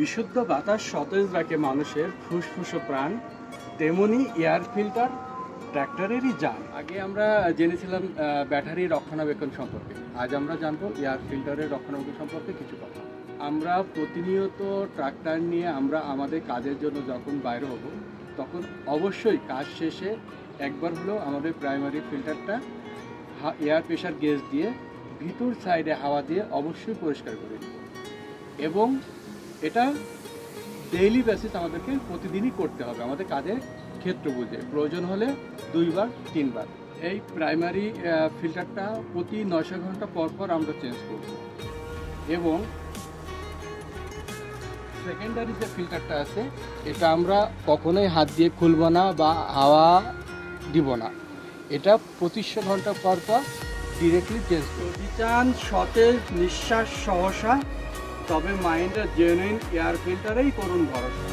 বিশুদ্ধ বাতাস সতেজ রাখে মানুষের ফুসফুস ও প্রাণ, তেমনি এয়ার ফিল্টার ট্র্যাক্টরেরই যান। আগে আমরা জেনেছিলাম ব্যাটারি রক্ষণাবেক্ষণ সম্পর্কে, আজ আমরা জানবো এয়ার ফিল্টারের রক্ষণাবেক্ষণ সম্পর্কে কিছু কথা। আমরা প্রতিনিয়ত ট্রাক্টর নিয়ে আমরা আমাদের কাজের জন্য যখন বাইরে হব, তখন অবশ্যই কাজ শেষে একবার হলেও আমাদের প্রাইমারি ফিল্টারটা এয়ার প্রেশার গেজ দিয়ে ভিতর সাইডে হাওয়া দিয়ে অবশ্যই পরিষ্কার করে দেব, এবং এটা ডেইলি বেসিস আমাদেরকে প্রতিদিনই করতে হবে আমাদের কাজের ক্ষেত্র বুঝে, প্রয়োজন হলে 2 বার 3 বার। এই প্রাইমারি ফিল্টারটা প্রতি 900 ঘন্টা পর পর আমরা চেঞ্জ করব, এবং সেকেন্ডারি যে ফিল্টারটা আছে এটা আমরা কখনোই হাত দিয়ে খুলব না বা হাওয়া দিব না, এটা 2500 ঘন্টা পর পর ডিরেক্টলি চেঞ্জ করব। যদি চান সতেজ নিঃশ্বাস সহসা, তবে মাইন্ডের জেনুইন এয়ার ফিল্টারেই করুন ভরসা।